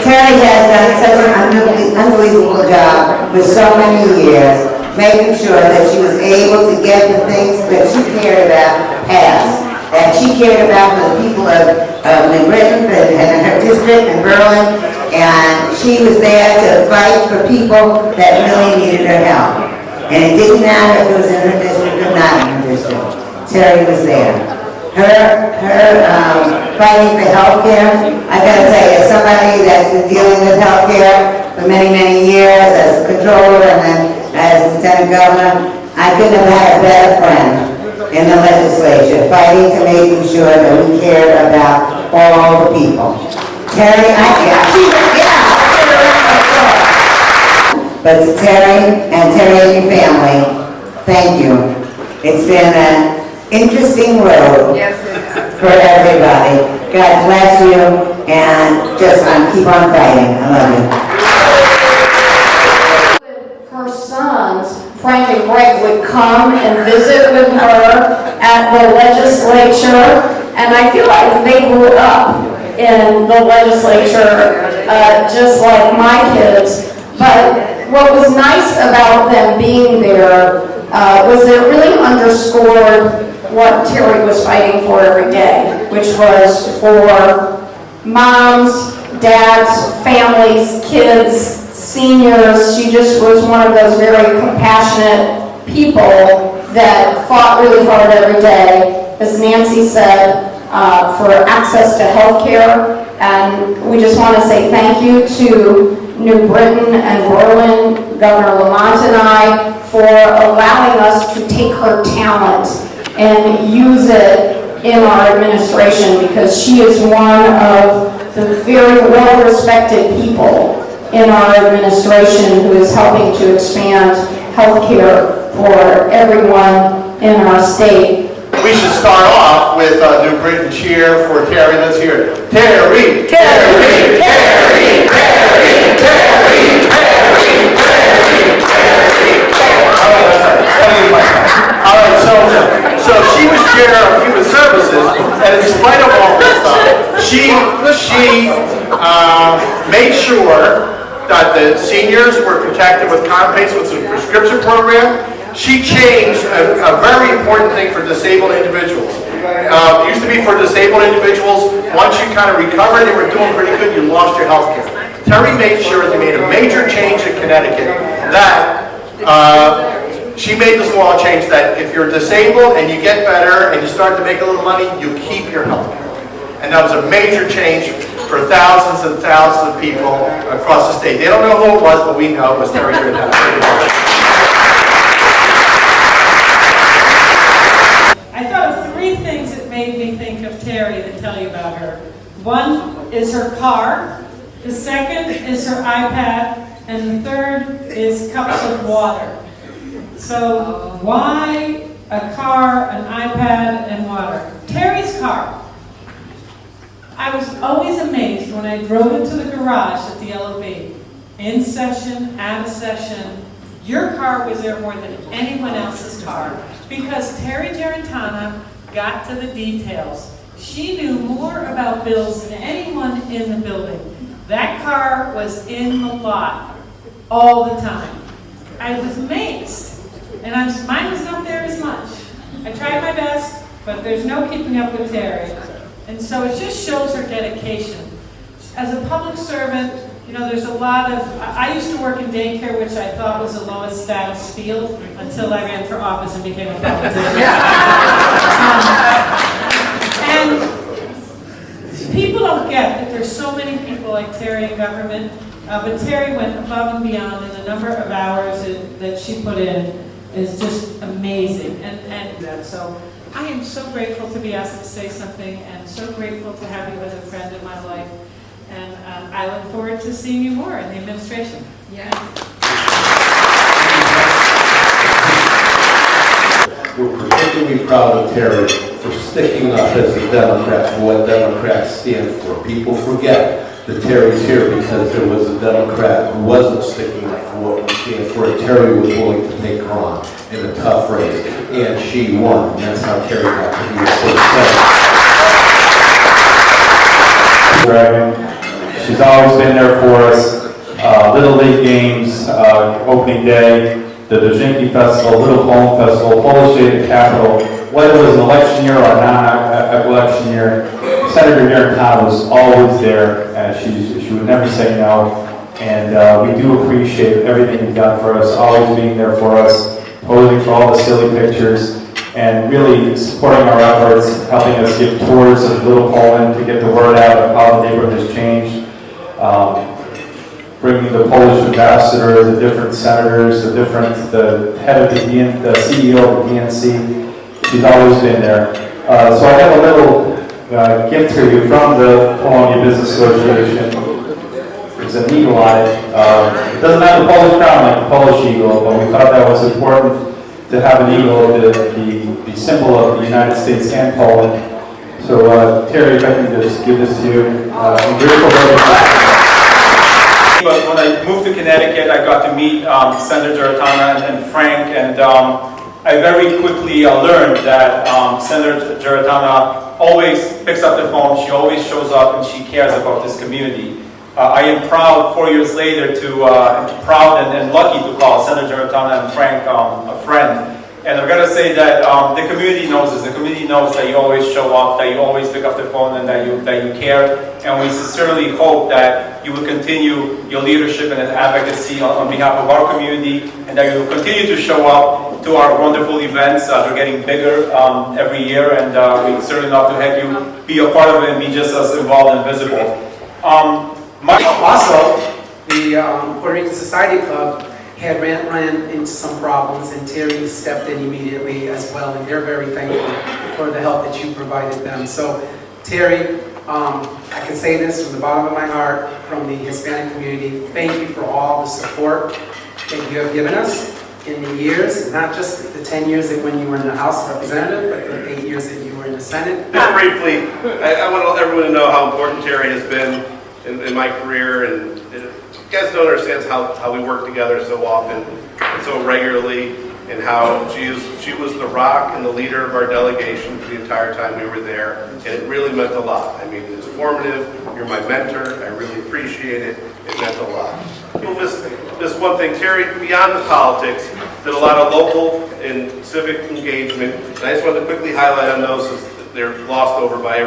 Terry has done such an unbelievable job for so many years, making sure that she was able to get the things that she cared about passed. That she cared about the people of New Britain and her district in Berlin, and she was there to fight for people that really needed her help. And it didn't matter if it was in her district or not in her district. Terry was there. Her fighting for health care, I gotta tell you, as somebody that's been dealing with health care for many, many years as a controller and then as lieutenant governor, I couldn't have had a better friend in the legislature, fighting to making sure that we cared about all the people. Terry, but to Terry and your family, thank you. It's been an interesting road for everybody. God bless you, and just keep on fighting. I love you. Her sons, Frank and Greg, would come and visit with her at the legislature, and I feel like they grew up in the legislature just like my kids. But what was nice about them being there was that it really underscored what Terry was fighting for every day, which was for moms, dads, families, kids, seniors. She just was one of those very compassionate people that fought really hard every day, as Nancy said, for access to health care. And we just want to say thank you to New Britain and Berlin, Governor Lamont and I, for allowing us to take her talent and use it in our administration, because she is one of the very well-respected people in our administration who is helping to expand health care for everyone in our state. We should start off with New Britain cheer for Terry. Let's hear it. Terry, Terry, Terry, Terry, Terry, Terry, Terry, Terry. All right, so she was chair of Human Services, and in spite of all this stuff, she made sure that the seniors were protected with CONPACE, with the prescription program. She changed a very important thing for disabled individuals. It used to be for disabled individuals, once you kind of recovered, they were doing pretty good, you lost your health care. Terry made sure they made a major change in Connecticut that she made this law change that if you're disabled and you get better and you start to make a little money, you keep your health care. And that was a major change for thousands and thousands of people across the state. They don't know who it was, but we know it was Terry Greenhouse. I thought of three things that made me think of Terry to tell you about her. One is her car, the second is her iPad, and the third is cups of water. So why a car, an iPad, and water? Terry's car. I was always amazed when I drove into the garage at the LOB. In session, out of session, your car was there more than anyone else's car, because Terry Gerentana got to the details. She knew more about bills than anyone in the building. That car was in the lot all the time. I was amazed. And mine was not there as much. I tried my best, but there's no keeping up with Terry. And so it just shows her dedication. As a public servant, you know, there's a lot of, I used to work in daycare, which I thought was the lowest status field, until I ran for office and became a politician. And people don't get that there's so many people like Terry in government, but Terry went above and beyond, and the number of hours that she put in is just amazing. And so I am so grateful to be asked to say something, and so grateful to have you as a friend in my life. And I look forward to seeing you more in the administration. Yeah. We're particularly proud of Terry for sticking up as a Democrat for what Democrats stand for. People forget that Terry's here because there was a Democrat who wasn't sticking up for what we stand for, and Terry was willing to take her on in a tough race, and she won. And that's how Terry got to be a state senator. She's always been there for us. Little League games, opening day, the Dojinki Festival, Little Poland Festival, Polish Day at the Capitol. Whether it was an election year or a non-election year, Senator here in town was always there. She would never say no. And we do appreciate everything you've done for us, always being there for us, posing for all the silly pictures, and really supporting our efforts, helping us give tours of Little Poland to get the word out of how the neighborhood has changed. Bringing the Polish ambassador, the different senators, the head of the CEO of the DNC. She's always been there. So I have a little gift for you from the Polonia Business Association. It's an eagle on it. It doesn't have the Polish crown like the Polish eagle, but we thought that was important to have an eagle, the symbol of the United States and Poland. So Terry, if I can just give this to you. I'm grateful for everything. But when I moved to Connecticut, I got to meet Senator Giarratana and Frank, and I very quickly learned that Senator Giarratana always picks up the phone, she always shows up, and she cares about this community. I am proud, 4 years later, proud and lucky to call Senator Giarratana and Frank a friend. And I'm going to say that the community knows this. The community knows that you always show up, that you always pick up the phone, and that you care. And we sincerely hope that you will continue your leadership and advocacy on behalf of our community, and that you will continue to show up to our wonderful events. They're getting bigger every year, and we certainly love to have you be a part of it and be just as involved and visible. Also, the Puerto Rican Society Club had ran into some problems, and Terry stepped in immediately as well, and they're very thankful for the help that you provided them. So, Terry, I can say this from the bottom of my heart, from the Hispanic community, thank you for all the support that you have given us in the years, not just the 10 years that when you were in the House of Representatives, but the 8 years that you were in the Senate. Just briefly, I want everyone to know how important Terry has been in my career, and you guys don't understand how we work together so often and so regularly, and how she was the rock and the leader of our delegation for the entire time we were there, and it really meant a lot. I mean, it was formative. You're my mentor. I really appreciate it. It meant a lot. People miss one thing. Terry, beyond the politics, did a lot of local and civic engagement, and I just wanted to quickly highlight on those, as they're glossed over by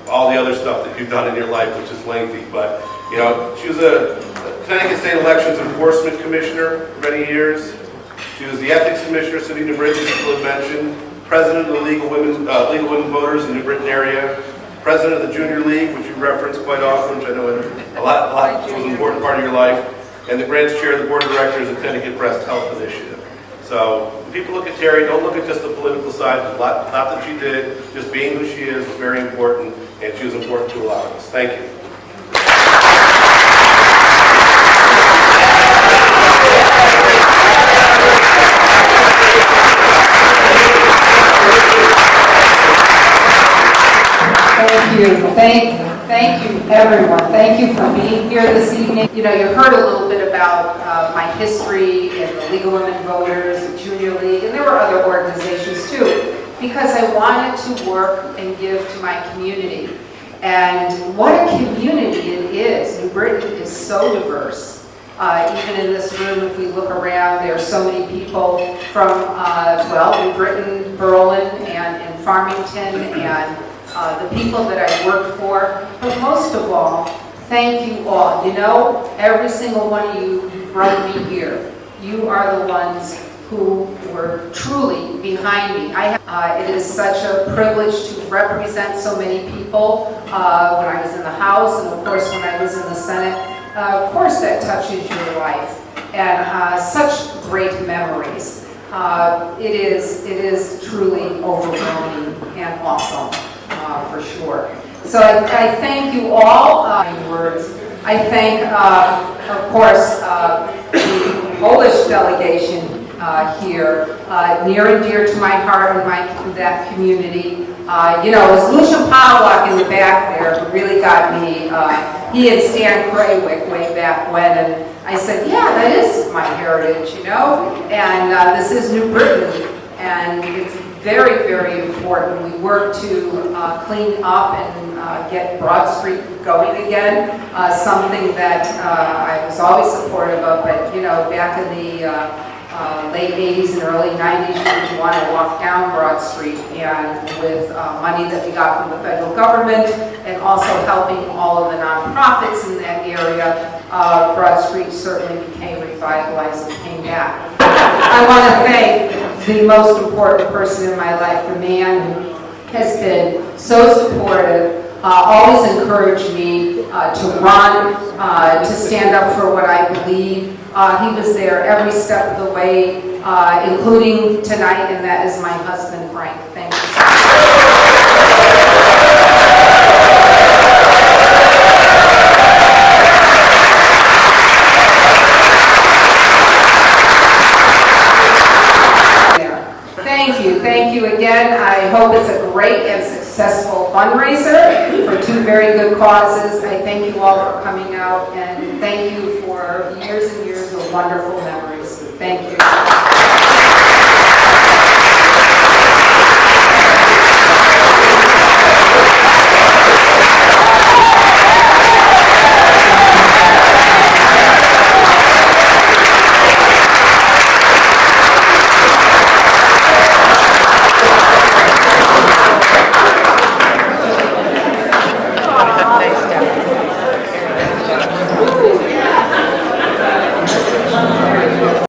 all the other stuff that you've done in your life, which is lengthy. But you know, she was a Connecticut State Elections Enforcement Commissioner for many years. She was the Ethics Commissioner, City of New Britain, as people have mentioned, President of the League of Women Voters in the New Britain area, President of the Junior League, which you reference quite often, which I know a lot was an important part of your life, and the Grants Chair of the Board of Directors of the Connecticut Breast Health Initiative. So when people look at Terry, don't look at just the political side. There's a lot that she did. Just being who she is very important, and she was important to a lot of us. Thank you. Thank you, everyone. Thank you for being here this evening. You know, you heard a little bit about my history in the League of Women Voters, the Junior League, and there were other organizations too, because I wanted to work and give to my community. And what a community it is. New Britain is so diverse. Even in this room, if we look around, there are so many people from, New Britain, Berlin, and Farmington, and the people that I work for. But most of all, thank you all. You know, every single one of you who brought me here, you are the ones who were truly behind me. It is such a privilege to represent so many people. When I was in the House, and of course when I was in the Senate, of course that touches your life, and such great memories. It is truly overwhelming and awesome, for sure. So I thank you all. Words. I thank, of course, the Polish delegation here, near and dear to my heart and that community. You know, it was Lucian Pawlak in the back there who really got me. He and Stan Kraywick way back when, and I said, yeah, that is my heritage, you know, and this is New Britain, and it's very, very important. We work to clean up and get Broad Street going again, something that I was always supportive of, but you know, back in the late 80s and early 90s, you would want to walk down Broad Street, and with money that we got from the federal government and also helping all of the nonprofits in that area, Broad Street certainly became revitalized and came back. I want to thank the most important person in my life, the man who has been so supportive, always encouraged me to run, to stand up for what I believe. He was there every step of the way, including tonight, and that is my husband, Frank. Thank you so much. Thank you again. I hope it's a great and successful fundraiser for two very good causes. I thank you all for coming out, and thank you for years and years of wonderful memories. Thank you.